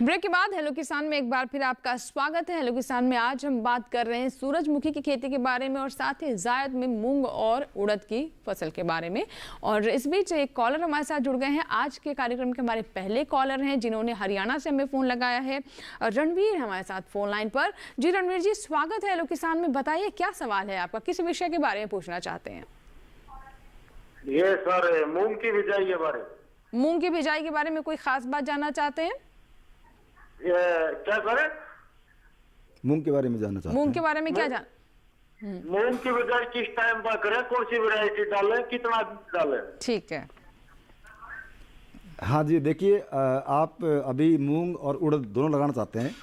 Break के बाद hello किसान में एक बार फिर आपका स्वागत है। हेलो किसान में आज हम बात कर रहे हैं सूरजमुखी की खेती के बारे में और साथ ही जायद में मूंग और उड़द की फसल के बारे में। और इस बीच एक कॉलर हमारे साथ जुड़ गए हैं। आज के कार्यक्रम के हमारे पहले कॉलर हैं जिन्होंने हरियाणा से हमें फ़ोन लगाया है। रणवीर हमारे साथ फ़ोन लाइन पर। जी रणवीर जी, स्वागत है हेलो किसान में। बताइए क्या सवाल है आपका, किस विषय के बारे में पूछना चाहते हैं? ये सर मूंग की बिजाई के बारे में। मूंग की बिजाई के बारे में कोई खास बात जानना चाहते हैं? क्या करें? मूंग के बारे में जानना चाहते हैं। मूंग के बारे में क्या जान मूंग की बिजाई किस टाइम पर करें, कौन सी वैरायटी डालें, कितना डालें? ठीक है। हाँ जी, देखिए आप अभी मूंग और उड़द दोनों लगाना चाहते हैं?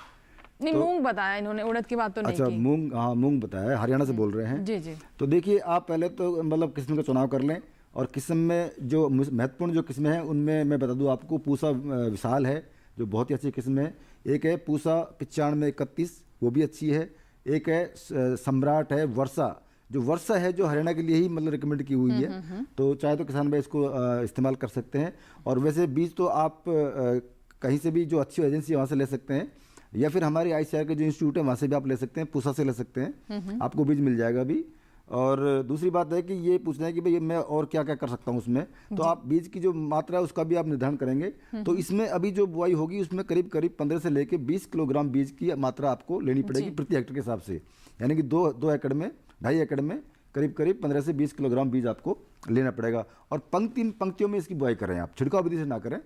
नहीं, मूंग बताया इन्होंने, उड़द की बात तो नहीं अच्छा, की। मूंग, हाँ मूंग बताया, हरियाणा से बोल रहे हैं। जी जी। तो देखिए आप पहले तो मतलब किस्म का चुनाव कर लें, और किस्म में जो महत्वपूर्ण जो किस्में हैं उनमें मैं बता दूं आपको, पूसा विशाल है जो बहुत ही अच्छी किस्म है। एक है पूसा 9531, वो भी अच्छी है। एक है सम्राट है, वर्षा, जो वर्षा है जो हरियाणा के लिए ही मतलब रिकमेंड की हुई है। तो चाहे तो किसान भाई इसको इस्तेमाल कर सकते हैं। और वैसे बीज तो आप कहीं से भी जो अच्छी एजेंसी है वहाँ से ले सकते हैं, या फिर हमारी ICAR के जो इंस्टीट्यूट है वहाँ से भी आप ले सकते हैं, पूसा से ले सकते हैं, आपको बीज मिल जाएगा अभी। और दूसरी बात है कि ये पूछना है कि भाई मैं और क्या क्या कर सकता हूँ उसमें, तो आप बीज की जो मात्रा है उसका भी आप निर्धारण करेंगे। तो इसमें अभी जो बुआई होगी उसमें करीब करीब 15 से लेके 20 किलोग्राम बीज की मात्रा आपको लेनी पड़ेगी प्रति हेक्टेयर के हिसाब से। यानी कि दो एकड़ में, 2.5 एकड़ में करीब करीब 15 से 20 किलोग्राम बीज आपको लेना पड़ेगा। और पंक्तियों में इसकी बुआई करें, आप छिड़काव विधि से ना करें,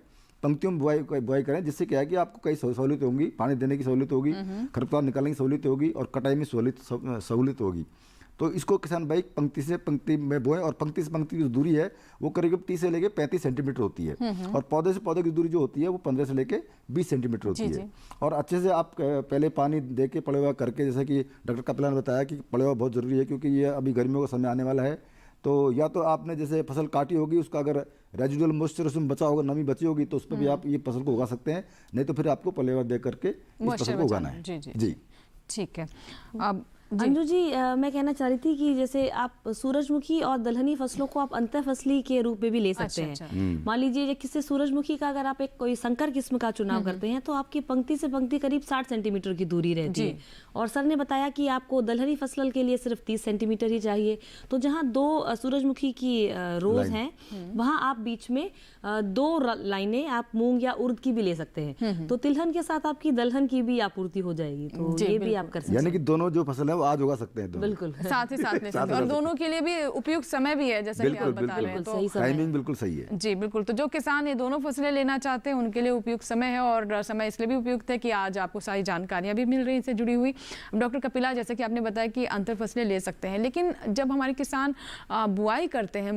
पंक्तियों में बुआई करें, जिससे क्या है कि आपको कई सहूलियत होगी, पानी देने की सहूलियत होगी, खरपतवार निकालने की सहूलियत होगी, और कटाई में सहूलियत होगी। तो इसको किसान भाई पंक्ति से पंक्ति में बोएं, और पंक्ति से पंक्ति की जो दूरी है वो करीब 30 से लेके 35 सेंटीमीटर होती है, और पौधे से पौधे की दूरी जो होती है वो 15 से लेके 20 सेंटीमीटर होती है। और अच्छे से आप पहले पानी दे के पड़ेवा करके, जैसे कि डॉक्टर कपिला ने बताया कि पड़ेवा बहुत ज़रूरी है, क्योंकि ये अभी गर्मियों का समय आने वाला है। तो या तो आपने जैसे फसल काटी होगी, उसका अगर रेजिडुअल मॉइस्चर उसमें बचा होगा, नमी बची होगी, तो उस पर भी आप ये फसल को उगा सकते हैं। नहीं तो फिर आपको पलेवा दे करके इस फसल को उगाना है। जी, ठीक है। अब अंजू जी, मैं कहना चाह रही थी कि जैसे आप सूरजमुखी और दलहनी फसलों को आप अंतर फसली के रूप में भी ले सकते हैं। मान लीजिए किसी सूरजमुखी का अगर आप एक कोई संकर किस्म का चुनाव करते हैं तो आपकी पंक्ति से पंक्ति करीब 60 सेंटीमीटर की दूरी रहती है, और सर ने बताया कि आपको दलहनी फसल के लिए सिर्फ 30 सेंटीमीटर ही चाहिए। तो जहाँ 2 सूरजमुखी की रोज हैं वहाँ आप बीच में 2 लाइनें आप मूंग या उड़द की भी ले सकते हैं। तो तिलहन के साथ आपकी दलहन की भी आपूर्ति हो जाएगी। तो ये भी आप कर सकते हैं, यानी कि दोनों जो फसल है वो आज उगा सकते हैं। बिल्कुल, साथ ही साथ ले सकते हैं, और दोनों के लिए भी उपयुक्त समय भी है, जैसा कि आप बता रहे हैं। तो टाइमिंग बिल्कुल सही है। जी बिल्कुल। तो जो किसान ये दोनों फसलें लेना चाहते हैं उनके लिए उपयुक्त समय है, और समय इसलिए भी उपयुक्त है कि आज आपको सारी जानकारियां भी मिल रही हैं इससे जुड़ी हुई। डॉक्टर कपिला, जैसे कि आपने बताया कि अंतर फसलें ले सकते हैं, लेकिन जब हमारे किसान बुआई करते हैं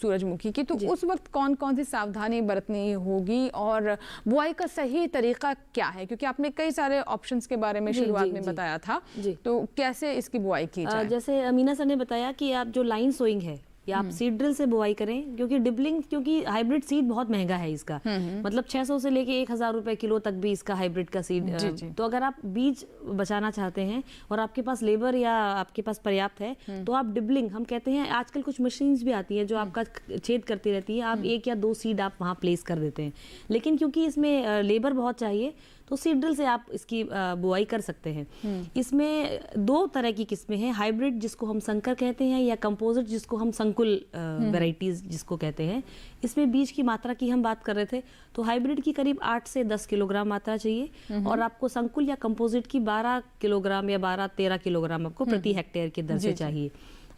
सूरजमुखी की, तो उस वक्त कौन कौन सी सावधानी बरतनी होगी, और बुआई का सही तरीका क्या है? क्योंकि आपने कई सारे ऑप्शंस के बारे में शुरुआत में बताया था, तो कैसे इसकी बुआई की जाए? जैसे अमीना सर ने बताया कि आप जो लाइन सोइंग है या आप सीड ड्रिल से बुआई करें, क्योंकि डिबलिंग, क्योंकि हाइब्रिड सीड बहुत महंगा है इसका, मतलब 600 से लेके 1000 रुपए किलो तक भी इसका हाइब्रिड का सीड। तो अगर आप बीज बचाना चाहते हैं और आपके पास लेबर या आपके पास पर्याप्त है, तो आप डिबलिंग, हम कहते हैं आजकल कुछ मशीन्स भी आती हैं जो आपका छेद करती रहती है, आप 1 या 2 सीड आप वहाँ प्लेस कर देते हैं। लेकिन क्योंकि इसमें लेबर बहुत चाहिए तो सीड ड्रिल से आप इसकी बुआई कर सकते हैं। इसमें 2 तरह की किस्में हैं, हाइब्रिड जिसको हम संकर कहते हैं, या कंपोजिट जिसको हम संकुल वैरायटीज जिसको कहते हैं। इसमें बीज की मात्रा की हम बात कर रहे थे, तो हाइब्रिड की करीब 8 से 10 किलोग्राम मात्रा चाहिए, और आपको संकुल या कंपोजिट की 12 किलोग्राम या 12-13 किलोग्राम आपको प्रति हेक्टेयर के दर से चाहिए।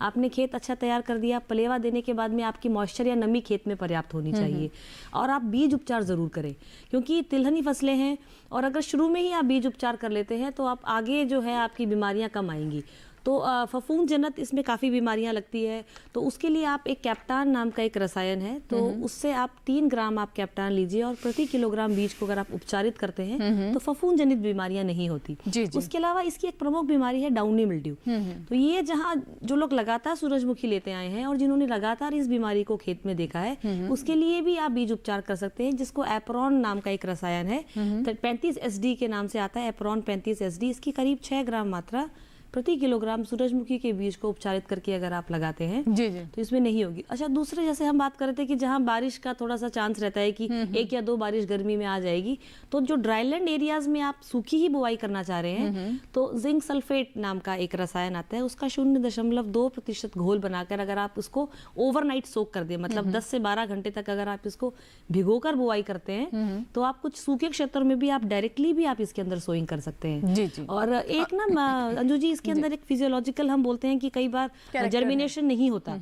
आपने खेत अच्छा तैयार कर दिया, पलेवा देने के बाद में आपकी मॉइस्चर या नमी खेत में पर्याप्त होनी चाहिए, और आप बीज उपचार ज़रूर करें, क्योंकि तिलहनी फसलें हैं, और अगर शुरू में ही आप बीज उपचार कर लेते हैं तो आप आगे जो है आपकी बीमारियां कम आएंगी। तो फफूंद जनित इसमें काफ़ी बीमारियां लगती है, तो उसके लिए आप एक कैप्टान नाम का एक रसायन है, तो उससे आप 3 ग्राम आप कैप्टान लीजिए, और प्रति किलोग्राम बीज को अगर आप उपचारित करते हैं तो फफूंद जनित बीमारियां नहीं होती। उसके अलावा इसकी एक प्रमुख बीमारी है डाउनी मिल्ड्यू। तो ये जहाँ जो लोग लगातार सूरजमुखी लेते आए हैं और जिन्होंने लगातार इस बीमारी को खेत में देखा है, उसके लिए भी आप बीज उपचार कर सकते हैं, जिसको एप्रॉन नाम का एक रसायन है, 35 SD के नाम से आता है, एप्रॉन 35 SD। इसकी करीब 6 ग्राम मात्रा प्रति किलोग्राम सूरजमुखी के बीज को उपचारित करके अगर आप लगाते हैं जी जी तो इसमें नहीं होगी। अच्छा, दूसरे जैसे हम बात कर रहे थे कि जहाँ बारिश का थोड़ा सा चांस रहता है कि एक या दो बारिश गर्मी में आ जाएगी, तो जो ड्राईलैंड एरियाज में आप सूखी ही बुआई करना चाह रहे हैं तो जिंक सल्फेट नाम का एक रसायन आता है, उसका 0.2% घोल बनाकर अगर आप उसको ओवरनाइट सोक कर दें, मतलब 10 से 12 घंटे तक अगर आप इसको भिगोकर बुआई करते हैं तो आप कुछ सूखे क्षेत्रों में भी आप डायरेक्टली भी आप इसके अंदर सोइंग कर सकते हैं। जी जी। और एक ना अंजू जी, इसके अंदर एक फिजियोलॉजिकल हम बोलते हैं कि कई बार जर्मिनेशन नहीं होता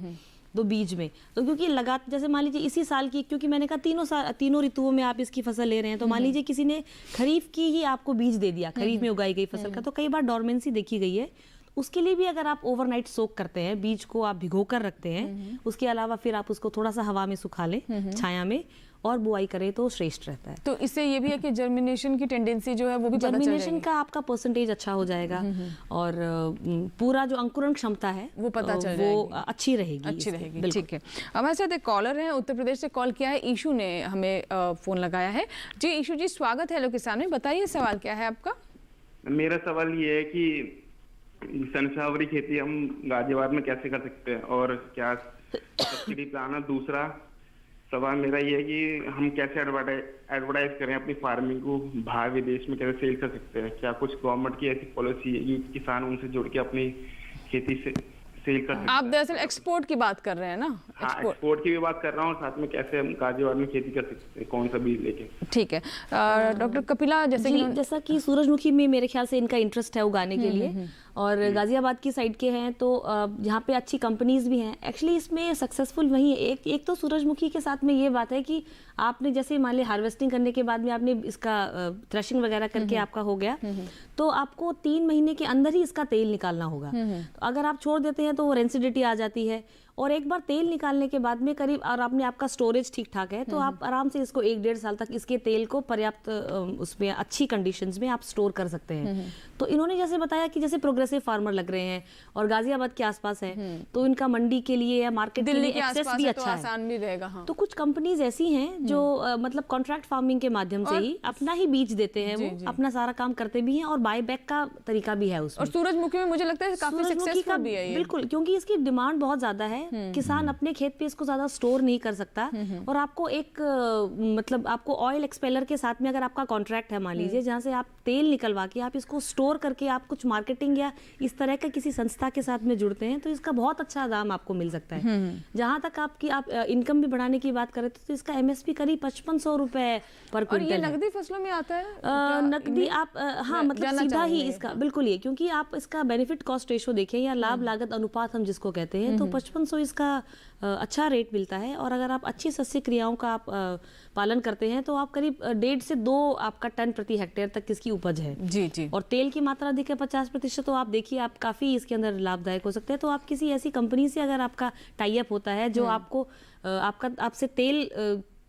तो बीज में, तो क्योंकि जैसे मान लीजिए इसी साल की, क्योंकि मैंने कहा तीनों ऋतुओं में आप इसकी फसल ले रहे हैं, तो मान लीजिए किसी ने खरीफ की ही आपको बीज दे दिया, खरीफ में उगाई गई फसल का, तो कई बार डॉर्मेंसी देखी गई है। उसके लिए भी अगर आप ओवरनाइट सोक करते हैं, बीज को आप भिगो कर रखते हैं, उसके अलावा फिर आप उसको थोड़ा सा हवा में सुखा लें छाया में और बुआई करें तो श्रेष्ठ रहता है। तो इससे ये भी है कि जर्मिनेशन की टेंडेंसी जो है वो भी पता चल जर्मिनेशन जाएगी। का आपका परसेंटेज अच्छा हो जाएगा और पूरा जो अंकुरण क्षमता है वो पता चल वो जाएगी। अच्छी रहेगी। अच्छी इससे। रहेगी। बिल्कुल। ठीक है, हमारे साथ एक कॉलर है, उत्तर प्रदेश से कॉल किया है, ईशू ने हमें फोन लगाया है। जी ईशू जी, स्वागत है हेलो किसान में, बताइए सवाल क्या है आपका। मेरा सवाल ये है कि सनफ्लावर की खेती हम गाजियाबाद में कैसे कर सकते हैं और क्या सब्सिडी प्लान है। दूसरा सवाल मेरा ये है कि हम कैसे एडवर्टाइज करें अपनी फार्मिंग को, बाहर विदेश में कैसे सेल कर सकते हैं। क्या कुछ गवर्नमेंट की ऐसी पॉलिसी है कि किसान उनसे जुड़ के अपनी खेती से सेल कर सकते हैं। आप दरअसल एक्सपोर्ट की बात कर रहे हैं ना। हाँ, एक्सपोर्ट की भी बात कर रहा हूँ, साथ में कैसे हम गाजियाबाद में खेती कर सकते हैं, कौन सा बीज लेके। ठीक है, डॉक्टर कपिला, जैसा कि सूरजमुखी में मेरे ख्याल से इनका इंटरेस्ट है उगाने के लिए और गाजियाबाद की साइड के हैं, तो यहाँ पे अच्छी कंपनीज भी हैं। एक्चुअली इसमें सक्सेसफुल वही है। एक तो सूरजमुखी के साथ में ये बात है कि आपने जैसे मान लिया हार्वेस्टिंग करने के बाद में आपने इसका थ्रेशिंग वगैरह करके आपका हो गया, तो आपको 3 महीने के अंदर ही इसका तेल निकालना होगा। तो अगर आप छोड़ देते हैं तो वो रेंसिडिटी आ जाती है, और एक बार तेल निकालने के बाद में करीब, और आपने आपका स्टोरेज ठीक ठाक है, तो आप आराम से इसको 1-1.5 साल तक इसके तेल को पर्याप्त उसमें अच्छी कंडीशंस में आप स्टोर कर सकते हैं। तो इन्होंने जैसे बताया कि जैसे प्रोग्रेसिव फार्मर लग रहे हैं और गाजियाबाद के आसपास है, तो इनका मंडी के लिए या मार्केट के लिए एक्सेस भी अच्छा है, आसान भी रहेगा। हाँ। तो कुछ कंपनीज ऐसी हैं जो मतलब कॉन्ट्रैक्ट फार्मिंग के माध्यम से ही अपना ही बीज देते हैं, वो अपना सारा काम करते भी हैं और बाय बैक का तरीका भी है उसमें। और सूरजमुखी में मुझे लगता है काफी सक्सेसफुल भी है ये। बिल्कुल, क्योंकि इसकी डिमांड बहुत ज्यादा है, किसान अपने खेत पे इसको ज्यादा स्टोर नहीं कर सकता, और आपको एक मतलब आपको ऑयल एक्सपेलर के साथ में अगर आपका कॉन्ट्रैक्ट है मान लीजिए, जहाँ से आप तेल निकलवा के आप इसको स्टोर करके आप कुछ मार्केटिंग या इस तरह का किसी संस्था के साथ में जुड़ते हैं, तो इसका बहुत अच्छा दाम आपको मिल सकता है। जहां तक आप इनकम भी बढ़ाने की बात करें तो इसका MSP करीब 5500 रुपए पर और ये क्विंटल है। नकदी फसलों में आता है नकदी आप हाँ मतलब सीधा ही इसका बिल्कुल ये, क्योंकि आप इसका बेनिफिट कॉस्ट रेशो देखें या लाभ लागत अनुपात हम जिसको कहते हैं, तो 5500 इसका अच्छा रेट मिलता है। और अगर आप अच्छी सस्य क्रियाओं का आप पालन करते हैं तो आप करीब 1.5 से 2 आपका टन प्रति हेक्टेयर तक इसकी उपज है। जी जी। और तेल की मात्रा अधिक है 50%, तो आप देखिए आप काफी इसके अंदर लाभदायक हो सकते हैं। तो आप किसी ऐसी कंपनी से अगर आपका टाई अप होता है जो आपको आपसे तेल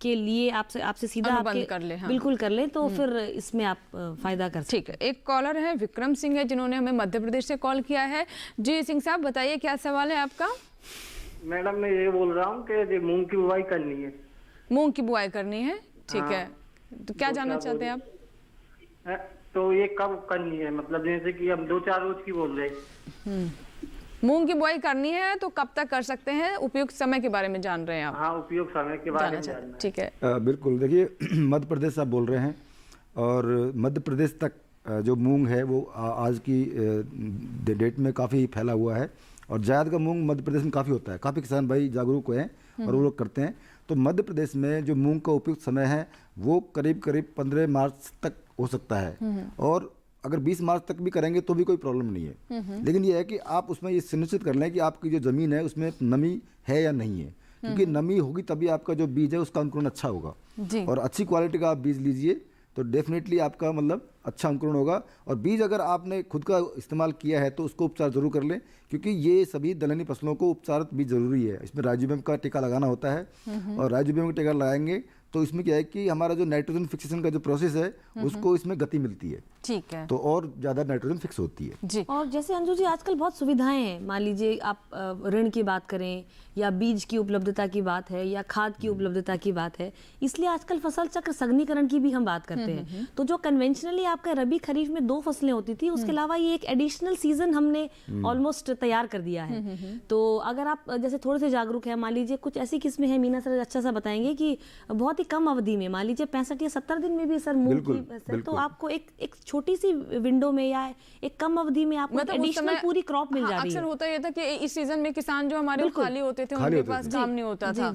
के लिए आपसे सीधा आपके कर ले, हाँ। बिल्कुल कर ले, तो फिर इसमें आप फायदा कर सकते हैं। ठीक है, एक कॉलर है विक्रम सिंह है, जिन्होंने हमें मध्य प्रदेश से कॉल किया है। जी सिंह साहब, बताइए क्या सवाल है आपका। मैडम मैं ये बोल रहा हूँ कि मूंग की बुवाई करनी है। मूंग की बुआई करनी है, ठीक हाँ। है, तो क्या जानना चाहते हैं आप। है, तो ये कब करनी है, मतलब जैसे कि हम 2-4 रोज की बोल रहे हैं। मूंग की बुआई करनी है तो कब तक कर सकते हैं, उपयुक्त समय के बारे में जान रहे हैं आप। हाँ, उपयोग समय के बारे जानना में चाहते जानना हैं, है। ठीक है। बिल्कुल, देखिए मध्य प्रदेश से आप बोल रहे हैं और मध्य प्रदेश तक जो मूंग है वो आज की डेट में काफ़ी फैला हुआ है और जायद का मूंग मध्य प्रदेश में काफ़ी होता है। काफ़ी किसान भाई जागरूक हैं और वो लोग करते हैं। तो मध्य प्रदेश में जो मूंग का उपयुक्त समय है वो करीब 15 मार्च तक हो सकता है, और अगर 20 मार्च तक भी करेंगे तो भी कोई प्रॉब्लम नहीं है। लेकिन ये है कि आप उसमें ये सुनिश्चित कर लें कि आपकी जो ज़मीन है उसमें नमी है या नहीं है, क्योंकि नमी होगी तभी आपका जो बीज है उसका अंकुरण अच्छा होगा। जी। और अच्छी क्वालिटी का आप बीज लीजिए तो डेफिनेटली आपका मतलब अच्छा अंकुरण होगा। और बीज अगर आपने खुद का इस्तेमाल किया है तो उसको उपचार जरूर कर लें, क्योंकि ये सभी दलहनी फसलों को उपचारित बीज जरूरी है। इसमें राइजोबियम का टीका लगाना होता है और राइजोबियम का टीका लगाएंगे तो इसमें क्या है कि हमारा जो नाइट्रोजन फिक्सेशन का जो प्रोसेस है उसको इसमें गति मिलती है। ठीक है तो और ज़्यादा नाइट्रोजन फिक्स होती है। जी। और जैसे अंजू जी आजकल बहुत सुविधाएं हैं, मान लीजिए आप ऋण की बात करें या बीज की उपलब्धता की बात है या खाद की उपलब्धता की बात है, इसलिए आजकल फसल चक्र सघनीकरण की भी हम बात करते हैं। तो जो कन्वेंशनली आपका रबी खरीफ में 2 फसलें होती थी, उसके अलावा ये एक एडिशनल सीजन हमने ऑलमोस्ट तैयार कर दिया है। तो अगर आप जैसे थोड़े से जागरूक है, मान लीजिए कुछ ऐसी किस्में हैं, मीना सर अच्छा सा बताएंगे कि बहुत ही कम अवधि में, मान लीजिए 65 या 70 दिन में भी सर मूंग की फसल, तो आपको एक छोटी सी विंडो में या एक कम अवधि में आपको मतलब उस एडिशनल समय पूरी क्रॉप मिल जा रही अक्सर है। होता ये था कि इस सीजन में किसान जो हमारे वो खाली होते थे, खाली उनके होते पास थे। काम नहीं होता था।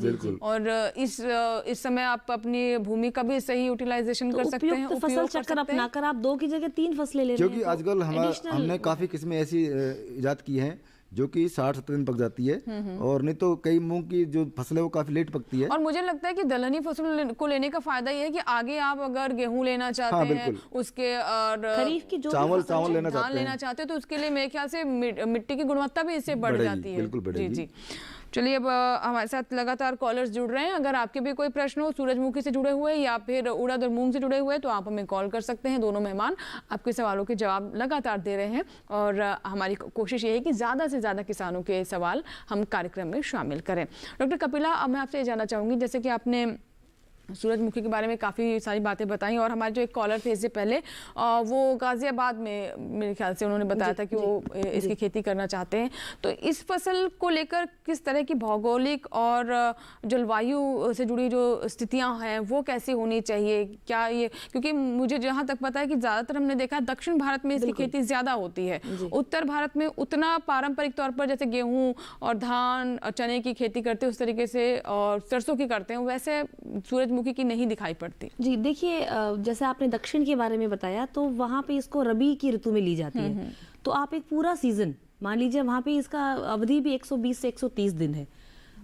और इस समय आप अपनी भूमि का भी सही यूटिलाइजेशन कर सकते हैं, उपयुक्त फसल चक्र अपनाकर आप 2 की जगह 3 फसलें ले रहे हैं। क्योंकि आजकल हमने काफ़ी किस्में ऐसी इजाद की हैं जो कि 60-70 दिन पक जाती है, और नहीं तो कई मूंग की जो फसल है वो काफी लेट पकती है। और मुझे लगता है कि दलहनी फसल को लेने का फायदा ये है कि आगे आप अगर गेहूं लेना चाहते हैं, उसके और खरीफ की जो चावल लेना चाहते हैं तो उसके लिए मेरे ख्याल से मिट्टी की गुणवत्ता भी इससे बढ़ जाती है। बिल्कुल बढ़ेगी। जी। चलिए, अब हमारे साथ लगातार कॉलर्स जुड़ रहे हैं। अगर आपके भी कोई प्रश्न हो सूरजमुखी से जुड़े हुए या फिर उड़द और मूंग से जुड़े हुए, तो आप हमें कॉल कर सकते हैं। दोनों मेहमान आपके सवालों के जवाब लगातार दे रहे हैं और हमारी कोशिश ये है कि ज़्यादा से ज़्यादा किसानों के सवाल हम कार्यक्रम में शामिल करें। डॉक्टर कपिला, अब मैं आपसे ये जानना चाहूँगी, जैसे कि आपने सूरजमुखी के बारे में काफ़ी सारी बातें बताई और हमारे जो एक कॉलर थे इससे पहले, वो गाजियाबाद में मेरे ख्याल से उन्होंने बताया था कि वो इसकी खेती करना चाहते हैं। तो इस फसल को लेकर किस तरह की भौगोलिक और जलवायु से जुड़ी जो स्थितियां हैं वो कैसी होनी चाहिए? क्या ये, क्योंकि मुझे जहाँ तक पता है कि ज़्यादातर हमने देखा है दक्षिण भारत में इसकी खेती ज़्यादा होती है, उत्तर भारत में उतना पारंपरिक तौर पर जैसे गेहूँ और धान और चने की खेती करते हैं उस तरीके से, और सरसों की करते हैं, वैसे सूरजमुखी की नहीं दिखाई पड़ती। जी देखिए, जैसे आपने दक्षिण के बारे में बताया, तो वहाँ पे इसको रबी की ऋतु में ली जाती है। तो आप एक पूरा सीजन मान लीजिए, वहाँ पे इसका अवधि भी 120 से 130 दिन है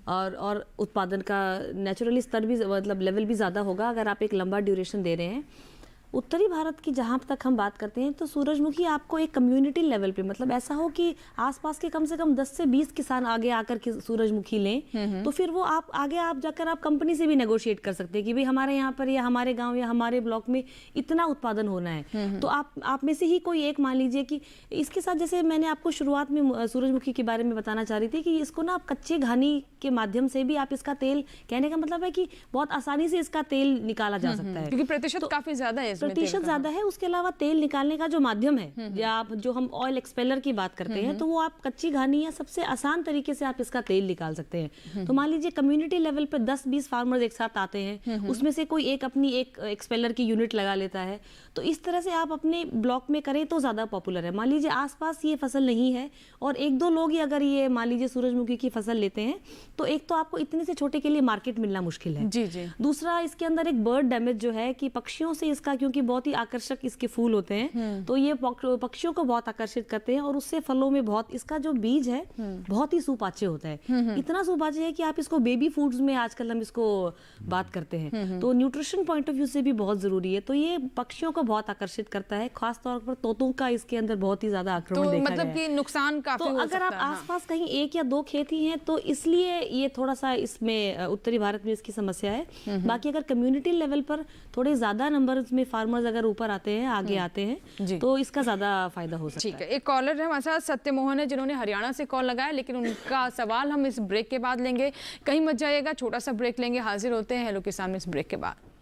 और उत्पादन का नेचुरली स्तर भी मतलब लेवल भी ज़्यादा होगा अगर आप एक लंबा ड्यूरेशन दे रहे हैं। उत्तरी भारत की जहाँ तक हम बात करते हैं, तो सूरजमुखी आपको एक कम्युनिटी लेवल पे, मतलब ऐसा हो कि आसपास के कम से कम 10 से 20 किसान आगे आकर के सूरजमुखी लें, तो फिर वो आप आगे आप जाकर आप कंपनी से भी नेगोशिएट कर सकते हैं कि भाई हमारे यहाँ पर या हमारे गांव या हमारे ब्लॉक में इतना उत्पादन होना है। तो आप में से ही कोई एक मान लीजिए कि इसके साथ, जैसे मैंने आपको शुरुआत में सूरजमुखी के बारे में बताना चाह रही थी कि इसको ना आप कच्चे घानी के माध्यम से भी आप इसका तेल, कहने का मतलब है कि बहुत आसानी से इसका तेल निकाला जा सकता है, क्योंकि प्रतिशत काफी ज्यादा है, प्रतिशत ज्यादा है। उसके अलावा तेल निकालने का जो माध्यम है, या आप जो हम ऑयल एक्सपेलर की बात करते हैं, तो वो आप कच्ची घानी या सबसे आसान तरीके से आप इसका तेल निकाल सकते हैं। तो मान लीजिए कम्युनिटी लेवल पे 10-20 फार्मर्स एक साथ आते हैं, उसमें से कोई एक अपनी एक एक्सपेलर की यूनिट लगा लेता है, तो इस तरह से आप अपने ब्लॉक में करें तो ज्यादा पॉपुलर है। मान लीजिए आसपास ये फसल नहीं है और 1-2 लोग ही अगर ये मान लीजिए सूरजमुखी की फसल लेते हैं, तो एक तो आपको इतने से छोटे के लिए मार्केट मिलना मुश्किल है। जी जी। दूसरा, इसके अंदर एक बर्ड डैमेज जो है कि पक्षियों से इसका, क्योंकि बहुत ही आकर्षक इसके फूल होते हैं, तो ये पक्षियों को बहुत आकर्षित करते हैं और उससे फलों में बहुत, इसका जो बीज है बहुत ही सुपाच्य होता है। इतना सुपाच्य है कि आप इसको बेबी फूड्स में आजकल हम इसको बात करते हैं, तो न्यूट्रिशन पॉइंट ऑफ व्यू से भी बहुत जरूरी है। तो ये पक्षियों को बहुत आकर्षित करता है, खासतौर पर तोतों का इसके अंदर बहुत ही ज्यादा आक्रमण देखा मतलब गया है। कि नुकसान काफी तो हो अगर सकता आप है। आसपास कहीं 1 या 2 खेत ही हैं, तो इसलिए ये थोड़ा सा इसमें उत्तरी भारत में इसकी समस्या है। बाकी अगर कम्युनिटी लेवल पर थोड़े ज्यादा नंबर में फार्मर्स अगर ऊपर आते हैं, आगे आते हैं, तो इसका ज्यादा फायदा हो सकता है। ठीक है, एक कॉलर है हमारे साथ, सत्यमोहन है, जिन्होंने हरियाणा से कॉल लगाया, लेकिन उनका सवाल हम इस ब्रेक के बाद लेंगे। कहीं मत जाइएगा, छोटा सा ब्रेक लेंगे, हाजिर होते हैं हेलो किसान में इस ब्रेक के बाद।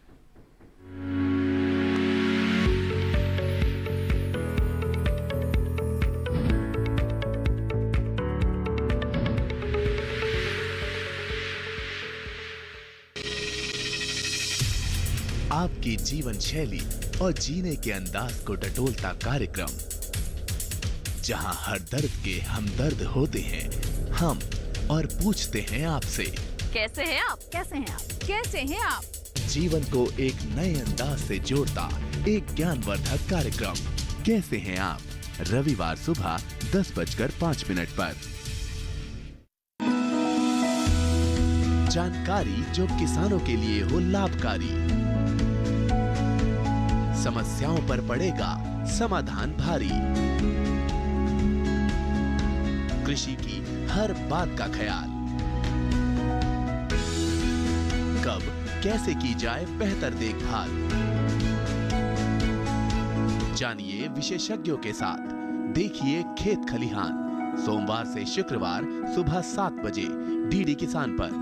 आपकी जीवन शैली और जीने के अंदाज को टटोलता कार्यक्रम, जहां हर दर्द के हमदर्द होते हैं हम और पूछते हैं आपसे, कैसे हैं आप? कैसे हैं आप? कैसे हैं आप? जीवन को एक नए अंदाज से जोड़ता एक ज्ञानवर्धक कार्यक्रम, कैसे हैं आप? रविवार सुबह 10:05 पर। जानकारी जो किसानों के लिए हो लाभकारी, समस्याओं पर पड़ेगा समाधान भारी, कृषि की हर बात का ख्याल, कब कैसे की जाए बेहतर देखभाल, जानिए विशेषज्ञों के साथ। देखिए खेत खलिहान सोमवार से शुक्रवार सुबह 7 बजे डीडी किसान पर।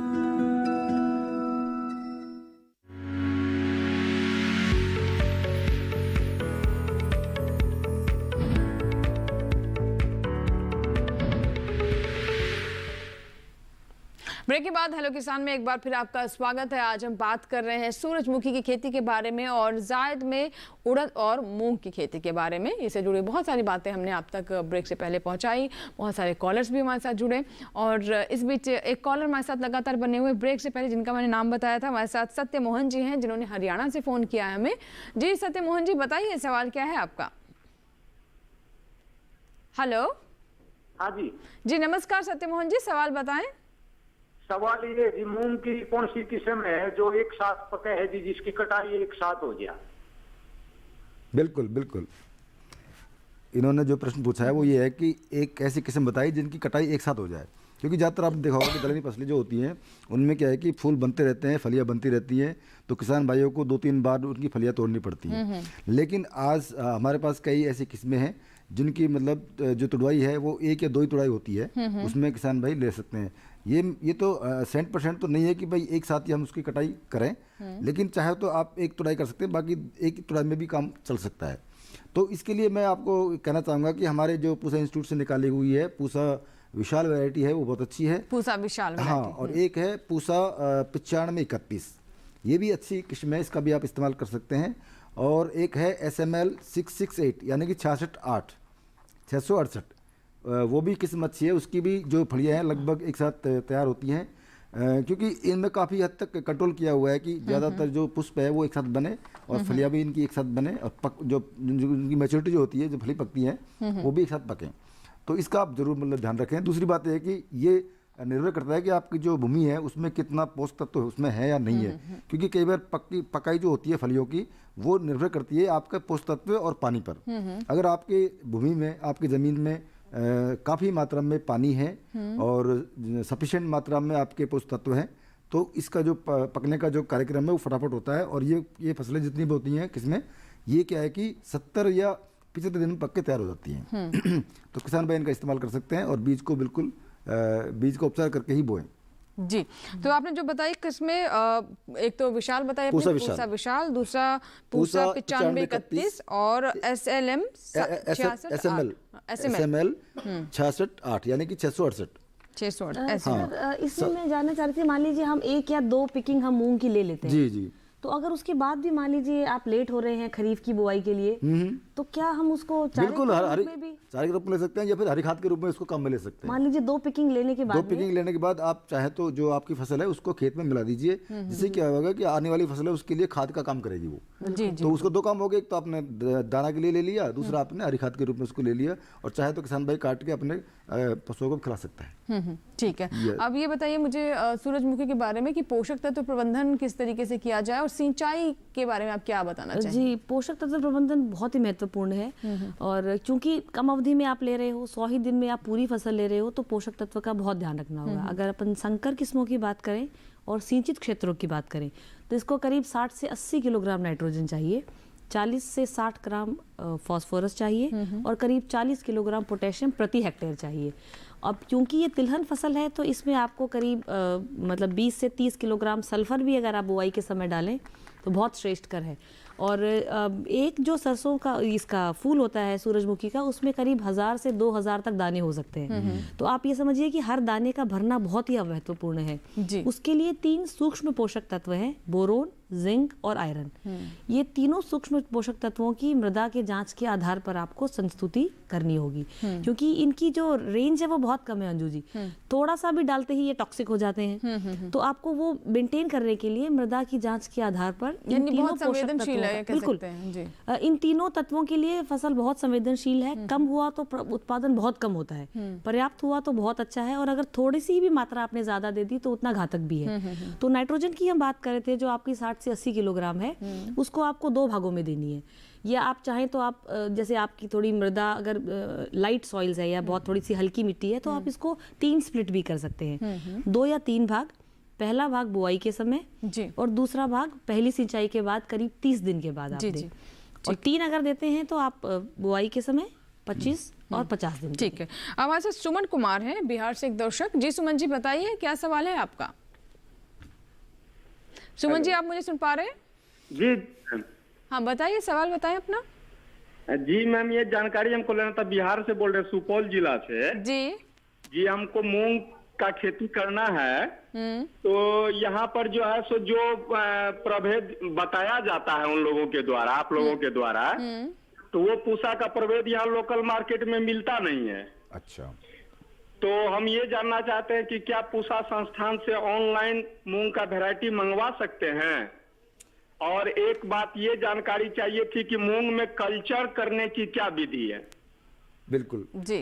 ब्रेक के बाद हेलो किसान में एक बार फिर आपका स्वागत है। आज हम बात कर रहे हैं सूरजमुखी की खेती के बारे में और जायद में उड़द और मूंग की खेती के बारे में। इससे जुड़ी बहुत सारी बातें हमने आप तक ब्रेक से पहले पहुंचाई। बहुत सारे कॉलर्स भी हमारे साथ जुड़े और इस बीच एक कॉलर हमारे साथ लगातार बने हुए ब्रेक से पहले, जिनका मैंने नाम बताया था। हमारे साथ सत्य मोहन जी हैं, जिन्होंने हरियाणा से फ़ोन किया है हमें। जी सत्य मोहन जी, बताइए सवाल क्या है आपका। हेलो। हाँ जी। जी नमस्कार सत्य मोहन जी, सवाल बताएं। सवाल ये जी, मूंग की कौन सी किस्म है जो एक साथ पके है जी, जिसकी कटाई एक साथ हो गया? बिल्कुल बिल्कुल, इन्होंने जो प्रश्न पूछा है वो ये है कि एक ऐसी किस्म बताई जिनकी कटाई एक साथ हो जाए। क्योंकि ज़्यादातर आपने देखा होगा कि दलहनी फसलें जो होती हैं उनमें क्या है कि फूल बनते रहते हैं, फलियाँ बनती रहती हैं, तो किसान भाइयों को 2-3 बार उनकी फलियाँ तोड़नी पड़ती हैं। लेकिन आज हमारे पास कई ऐसी किस्में हैं जिनकी मतलब जो तुड़वाई है वो 1 या 2 ही तुड़ाई होती है, उसमें किसान भाई ले सकते हैं। ये तो 100% तो नहीं है कि भाई एक साथ ही हम उसकी कटाई करें, लेकिन चाहे तो आप एक तुड़ाई कर सकते हैं, बाकी एक तुड़ाई में भी काम चल सकता है। तो इसके लिए मैं आपको कहना चाहूँगा कि हमारे जो पूसा इंस्टीट्यूट से निकाली हुई है पूसा विशाल वैरायटी है, वो बहुत अच्छी है। पूसा विशाल हाँ, और एक है पूसा 9531, ये भी अच्छी किस्म है, इसका भी आप इस्तेमाल कर सकते हैं। और एक है SML 668 यानी कि 668, वो भी किस्म अच्छी है। उसकी भी जो फलियाँ हैं लगभग एक साथ तैयार होती हैं, क्योंकि इनमें काफ़ी हद तक कंट्रोल किया हुआ है कि ज़्यादातर जो पुष्प है वो एक साथ बने और फलियाँ भी इनकी एक साथ बने और जो उनकी मैच्योरिटी जो होती है, जो फली पकती हैं वो भी एक साथ पकें। तो इसका आप जरूर मतलब ध्यान रखें। दूसरी बात यह है कि ये निर्भर करता है कि आपकी जो भूमि है उसमें कितना पोषक तत्व उसमें है या नहीं है, क्योंकि कई बार पकाई जो होती है फलियों की वो निर्भर करती है आपका पोषक तत्व और पानी पर। अगर आपके भूमि में, आपकी ज़मीन में काफ़ी मात्रा में पानी है और सफिशिएंट मात्रा में आपके पोषक तत्व हैं, तो इसका जो पकने का जो कार्यक्रम है वो फटाफट होता है। और ये फसलें जितनी भी होती हैं किस्में, ये क्या है कि 70 या 75 दिन में पक के तैयार हो जाती हैं। तो किसान भाई इनका इस्तेमाल कर सकते हैं और बीज को बिल्कुल बीज का उपचार करके ही बोएं। जी, तो आपने जो बताई किस्में, एक तो विशाल बताई, पूसा विशाल, दूसरा पूसा 9531 और SML 668 यानी कि 668। हाँ। इसमें मैं जानना चाह रही थी, मान लीजिए हम 1 या 2 पिकिंग हम मूंग की ले लेते हैं, जी, तो अगर उसके बाद भी मान लीजिए आप लेट हो रहे हैं खरीफ की बुआई के लिए, तो क्या हम उसको बिल्कुल चारे के रूप में ले सकते हैं या फिर हरी खाद के रूप में उसको कम में ले सकते हैं। मान लीजिए 2 पिकिंग लेने के बाद आप चाहे तो जो आपकी फसल है उसको खेत में मिला दीजिए, जिससे क्या होगा कि आने वाली फसल है उसके लिए खाद का काम करेगी वो। तो उसको 2 काम हो गए, एक तो आपने दाना के लिए ले लिया, दूसरा आपने हरी खाद के रूप में उसको ले लिया, और चाहे तो किसान भाई काट के अपने पशुओं को खिला सकता है। ठीक है। अब ये बताइए मुझे सूरजमुखी के बारे में कि पोषक तत्व प्रबंधन किस तरीके से किया जाए और सिंचाई के बारे में आप क्या बताना चाहेंगे? जी, पोषक तत्व प्रबंधन बहुत ही महत्वपूर्ण है, और क्योंकि कम अवधि में आप ले रहे हो, 100 ही दिन में आप पूरी फसल ले रहे हो, तो पोषक तत्व का बहुत ध्यान रखना होगा। अगर अपन संकर किस्मों की बात करें और सिंचित क्षेत्रों की बात करें तो इसको करीब 60 से 80 किलोग्राम नाइट्रोजन चाहिए, 40 से 60 ग्राम फास्फोरस चाहिए और करीब 40 किलोग्राम पोटेशियम प्रति हेक्टेयर चाहिए। अब क्योंकि ये तिलहन फसल है तो इसमें आपको करीब मतलब 20 से 30 किलोग्राम सल्फर भी अगर आप बुआई के समय डालें तो बहुत श्रेष्ठकर है। और एक जो सरसों का इसका फूल होता है सूरजमुखी का, उसमें करीब 1000 से 2000 तक दाने हो सकते हैं। तो आप ये समझिए कि हर दाने का भरना बहुत ही महत्वपूर्ण है। उसके लिए 3 सूक्ष्म पोषक तत्व हैं, बोरोन, जिंक और आयरन। ये तीनों सूक्ष्म पोषक तत्वों की मृदा के जांच के आधार पर आपको संस्तुति करनी होगी, क्योंकि इनकी जो रेंज है वो बहुत कम है अंजू जी। थोड़ा सा भी डालते ही ये टॉक्सिक हो जाते हैं। तो आपको वो मेंटेन करने के लिए मृदा की जांच के आधार पर इन तीनों पोषक तत्वों, बिल्कुल इन तीनों तत्वों के लिए फसल बहुत संवेदनशील है। कम हुआ तो उत्पादन बहुत कम होता है, पर्याप्त हुआ तो बहुत अच्छा है, और अगर थोड़ी सी भी मात्रा आपने ज्यादा दे दी तो उतना घातक भी है। तो नाइट्रोजन की हम बात कर रहे थे, जो आपकी 60 से 80 किलोग्राम है, उसको आपको 2 भागों में देनी है। या आप चाहें तो आप जैसे आपकी थोड़ी मृदा अगर लाइट सॉइल्स है या बहुत थोड़ी सी हल्की मिट्टी है तो आप इसको 3 स्प्लिट भी कर सकते हैं, 2 या 3 भाग। पहला भाग बुआई के समय और दूसरा भाग पहली सिंचाई के बाद करीब 30 दिन के बाद आप दें। और 3 अगर देते हैं तो आप बुआई के समय 25 और 50 दिन। ठीक है, हमारे साथ सुमन कुमार हैं बिहार से, एक दर्शक। जी सुमन जी, बताइए क्या सवाल है आपका। सुमन जी, आप मुझे सुन पा रहे हैं? जी हाँ बताइए, सवाल बताएं अपना। जी मैम, ये जानकारी हमको लेना था। बिहार से बोल रहे हैं, सुपौल जिला से। जी हमको मूंग का खेती करना है, तो यहाँ पर जो है सो जो प्रभेद बताया जाता है उन लोगों के द्वारा, आप लोगों के द्वारा, तो वो पूसा का प्रभेद यहाँ लोकल मार्केट में मिलता नहीं है। अच्छा, तो हम ये जानना चाहते हैं कि क्या पूसा संस्थान से ऑनलाइन मूंग का वैरायटी मंगवा सकते हैं। और एक बात ये जानकारी चाहिए थी कि मूंग में कल्चर करने की क्या विधि है। बिल्कुल जी,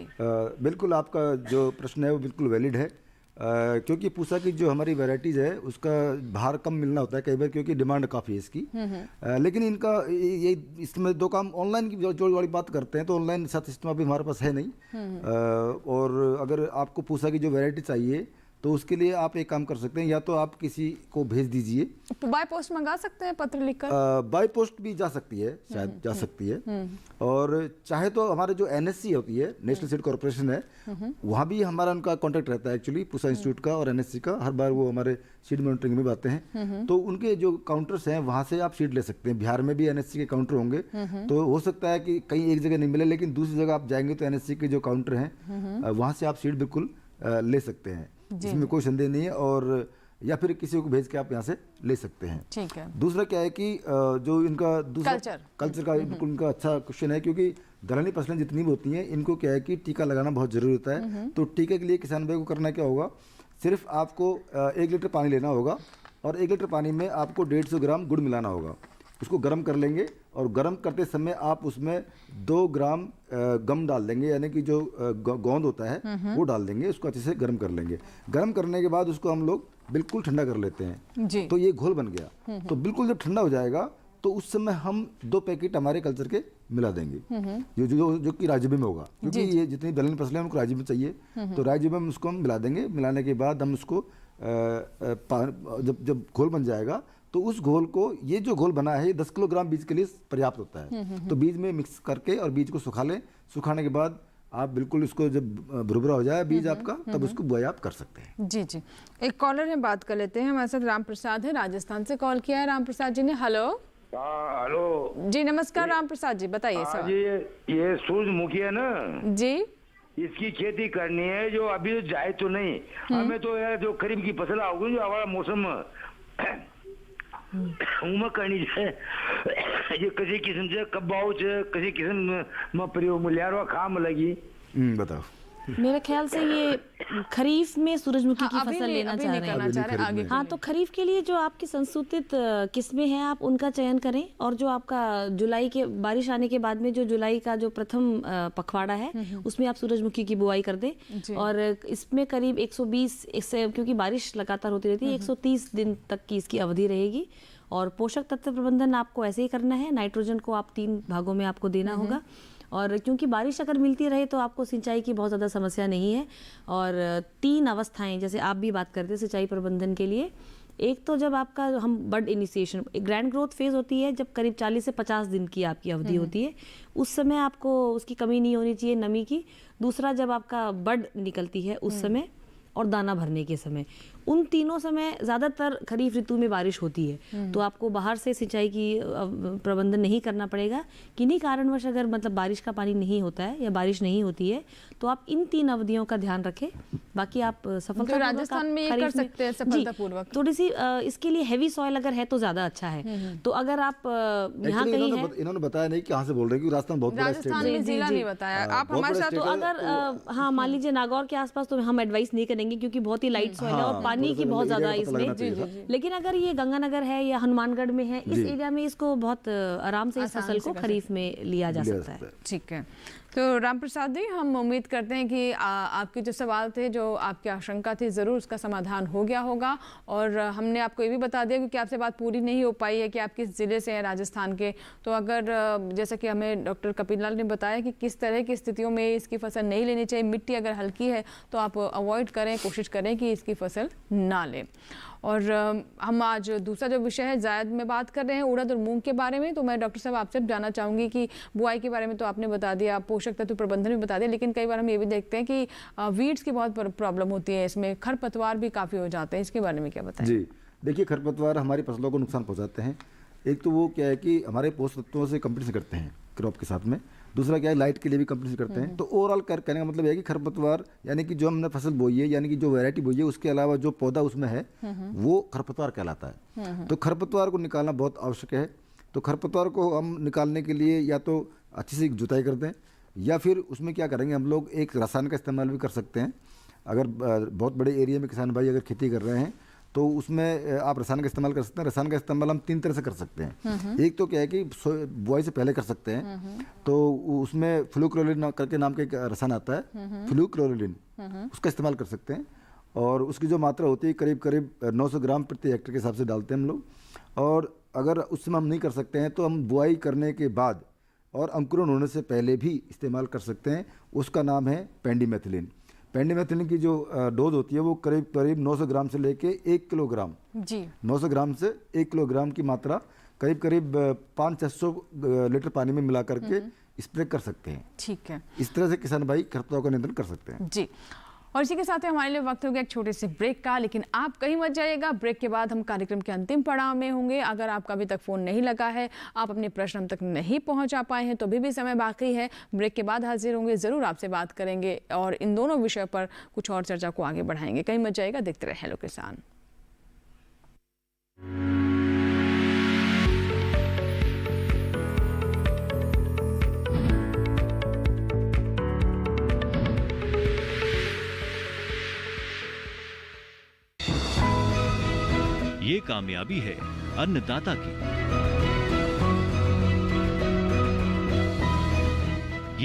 बिल्कुल आपका जो प्रश्न है वो बिल्कुल वैलिड है, क्योंकि पूसा की जो हमारी वैरायटीज़ है उसका बाहर कम मिलना होता है कई बार, क्योंकि डिमांड काफ़ी है इसकी। लेकिन इनका ये इसमें दो काम ऑनलाइन की जो वाली बात करते हैं, तो ऑनलाइन ऐसा सिस्टम अभी हमारे पास है नहीं। और अगर आपको पूसा की जो वैरायटी चाहिए तो उसके लिए आप एक काम कर सकते हैं, या तो आप किसी को भेज दीजिए। बाय पोस्ट मंगा सकते हैं, पत्र लिखकर? बाय पोस्ट भी जा सकती है, शायद जा सकती है। और चाहे तो हमारे जो NSC होती है, नेशनल सीड कॉर्पोरेशन है, वहाँ भी हमारा उनका कांटेक्ट रहता है एक्चुअली, पूसा इंस्टीट्यूट का और NSC का। हर बार वो हमारे सीड मॉनिटरिंग में भी आते हैं, तो उनके जो काउंटर्स हैं वहाँ से आप सीड ले सकते हैं। बिहार में भी NSC के काउंटर होंगे, तो हो सकता है कि कहीं एक जगह नहीं मिले, लेकिन दूसरी जगह आप जाएंगे तो NSC के जो काउंटर हैं वहाँ से आप सीड बिल्कुल ले सकते हैं, इसमें कोई संदेह नहीं है। और या फिर किसी को भेज के आप यहाँ से ले सकते हैं। ठीक है। दूसरा क्या है कि जो इनका दूसरा कल्चर का बिल्कुल इनका अच्छा क्वेश्चन है, क्योंकि दलहनी फसलें जितनी भी होती हैं इनको क्या है कि टीका लगाना बहुत जरूरी होता है। तो टीके के लिए किसान भाई को करना क्या होगा, सिर्फ आपको 1 लीटर पानी लेना होगा, और 1 लीटर पानी में आपको 150 ग्राम गुड़ मिलाना होगा। उसको गर्म कर लेंगे, और गर्म करते समय आप उसमें 2 ग्राम गम डाल देंगे, यानी कि जो गोंद होता है वो डाल देंगे। उसको अच्छे से गर्म कर लेंगे। गर्म करने के बाद उसको हम लोग बिल्कुल ठंडा कर लेते हैं जी। तो ये घोल बन गया। तो बिल्कुल जब ठंडा हो जाएगा तो उस समय हम 2 पैकेट हमारे कल्चर के मिला देंगे, जो कि राजीबे में होगा, क्योंकि ये जितनी दलहनी फसलें उनको राजीबे चाहिए। तो राजीबे में उसको हम मिला देंगे। मिलाने के बाद हम उसको जब घोल बन जाएगा तो उस घोल को, ये जो घोल बना है ये 10 किलोग्राम बीज के लिए पर्याप्त होता है। तो बीज में मिक्स करके और बीज को सुखा लें। सुखाने के बाद आप बिल्कुल इसको जब भुरभुरा हो जाए बीज आपका, तब उसको बुआई आप कर सकते हैं। जी जी, एक कॉलर है, बात कर लेते हैं। हमारे साथ राम प्रसाद है, राजस्थान से कॉल किया है राम प्रसाद जी ने। हेलो। हेलो जी नमस्कार राम प्रसाद जी, बताइए सर। ये सूरजमुखी है ना जी, इसकी खेती करनी है, जो अभी जाए तो नहीं हमें, तो यार जो खरीफ की फसल आओगी, जो हमारा मौसम उमक करनी है, ये किसी किस्म से कब्बाऊ से किसी किस्म में प्रयोग मूल्यारो खाम लगी। बताओ। मेरे ख्याल से ये खरीफ में सूरजमुखी की फसल लेना चाह रहे हैं। आगे। हाँ, तो खरीफ के लिए जो आपकी संशोधित किस्में हैं आप उनका चयन करें, और जो आपका जुलाई के बारिश आने के बाद में जो जुलाई का जो प्रथम पखवाड़ा है उसमें आप सूरजमुखी की बुआई कर दें। और इसमें करीब 120 इससे, क्योंकि बारिश लगातार होती रहती है, 130 दिन तक की इसकी अवधि रहेगी। और पोषक तत्व प्रबंधन आपको ऐसे ही करना है। नाइट्रोजन को आप 3 भागों में आपको देना होगा, और क्योंकि बारिश अगर मिलती रहे तो आपको सिंचाई की बहुत ज़्यादा समस्या नहीं है। और 3 अवस्थाएं, जैसे आप भी बात करते हैं सिंचाई प्रबंधन के लिए, एक तो जब आपका हम बड इनिशिएशन, ग्रैंड ग्रोथ फेज होती है, जब करीब 40 से 50 दिन की आपकी अवधि होती है, उस समय आपको उसकी कमी नहीं होनी चाहिए नमी की। दूसरा, जब आपका बड निकलती है उस समय, और दाना भरने के समय, उन तीनों समय ज़्यादातर खरीफ ऋतु में बारिश होती है। तो आपको बाहर से सिंचाई की प्रबंधन नहीं करना पड़ेगा। किन्हीं कारणवश अगर मतलब बारिश का पानी नहीं होता है या बारिश नहीं होती है, तो आप इन 3 अवधियों का ध्यान रखें। बाकी आप सफलतापूर्वक राजस्थान में ये कर सकते हैं सफलतापूर्वक। थोड़ी सी इसके लिए हैवी सॉइल अगर है तो ज़्यादा अच्छा है। तो अगर आप यहाँ कहीं है, इन्होंने बताया नहीं कहाँ से बोल रहे हैं, राजस्थान बहुत बड़ा स्टेट है। जिला नहीं बताया आप हमारे साथ। तो अगर हाँ मान लीजिए नागौर के आसपास, तो हम एडवाइस नहीं करेंगे क्योंकि बहुत ही लाइट सॉइल है और पानी की बहुत ज्यादा इसमें। लेकिन अगर ये गंगानगर है या हनुमानगढ़ में है, इस एरिया में इसको बहुत आराम से इस फसल को खरीफ में लिया जा सकता है। ठीक है, तो राम प्रसाद जी, हम उम्मीद करते हैं कि आपके जो सवाल थे, जो आपकी आशंका थी, ज़रूर उसका समाधान हो गया होगा। और हमने आपको ये भी बता दिया, क्योंकि आपसे बात पूरी नहीं हो पाई है कि आप किस ज़िले से हैं राजस्थान के। तो अगर जैसा कि हमें डॉक्टर कपिल लाल ने बताया कि किस तरह की स्थितियों में इसकी फसल नहीं लेनी चाहिए, मिट्टी अगर हल्की है तो आप अवॉइड करें, कोशिश करें कि इसकी फसल ना लें। और हम आज दूसरा जो विषय है जायद में बात कर रहे हैं उड़द और मूंग के बारे में। तो मैं डॉक्टर साहब आपसे जानना चाहूँगी कि बुआई के बारे में तो आपने बता दिया, पोषक तत्व प्रबंधन भी बता दिया, लेकिन कई बार हम ये भी देखते हैं कि वीड्स की बहुत प्रॉब्लम होती है, इसमें खरपतवार भी काफ़ी हो जाते हैं, इसके बारे में क्या बताएं? जी देखिए, खरपतवार हमारी फसलों को नुकसान पहुँचाते हैं। एक तो वो क्या है कि हमारे पोषक तत्वों से कंपटीशन करते हैं क्रॉप के साथ में, दूसरा क्या है लाइट के लिए भी कंपटीशन करते हैं। तो ओवरऑल कहने का मतलब है कि खरपतवार यानी कि जो हमने फसल बोई है, यानी कि जो वैरायटी बोई है, उसके अलावा जो पौधा उसमें है वो खरपतवार कहलाता है। तो खरपतवार को निकालना बहुत आवश्यक है। तो खरपतवार को हम निकालने के लिए या तो अच्छी से जुताई कर दें, या फिर उसमें क्या करेंगे हम लोग, एक रसायन का इस्तेमाल भी कर सकते हैं। अगर बहुत बड़े एरिया में किसान भाई अगर खेती कर रहे हैं तो उसमें आप रसायन का इस्तेमाल कर सकते हैं। रसायन का इस्तेमाल हम 3 तरह से कर सकते हैं। एक तो क्या है कि बुआई से पहले कर सकते हैं, तो उसमें फ्लूक्लोरिन करके नाम का एक रसायन आता है, फ्लूक्लोरिन, उसका इस्तेमाल कर सकते हैं। और उसकी जो मात्रा होती है करीब करीब 900 ग्राम प्रति हेक्टेयर के हिसाब से डालते हैं हम लोग। और अगर उस समय हम नहीं कर सकते हैं तो हम बुआई करने के बाद और अंकुरण होने से पहले भी इस्तेमाल कर सकते हैं। उसका नाम है पेंडिमेथिलिन। पेंडिमेथिलिन की जो डोज होती है वो करीब करीब 900 ग्राम से लेके 1 किलोग्राम जी, 900 ग्राम से 1 किलोग्राम की मात्रा करीब करीब 500-600 लीटर पानी में मिला करके स्प्रे कर सकते हैं। ठीक है, इस तरह से किसान भाई खरपतवार का नियंत्रण कर सकते हैं जी। और इसी के साथ हमारे लिए वक्त हो गया एक छोटे से ब्रेक का, लेकिन आप कहीं मत जाइएगा। ब्रेक के बाद हम कार्यक्रम के अंतिम पड़ाव में होंगे। अगर आपका अभी तक फ़ोन नहीं लगा है, आप अपने प्रश्न हम तक नहीं पहुंचा पाए हैं, तो अभी भी समय बाकी है। ब्रेक के बाद हाजिर होंगे, ज़रूर आपसे बात करेंगे और इन दोनों विषयों पर कुछ और चर्चा को आगे बढ़ाएंगे। कहीं मत जाइएगा, देखते रहे हेलो किसान। ये कामयाबी है अन्नदाता की,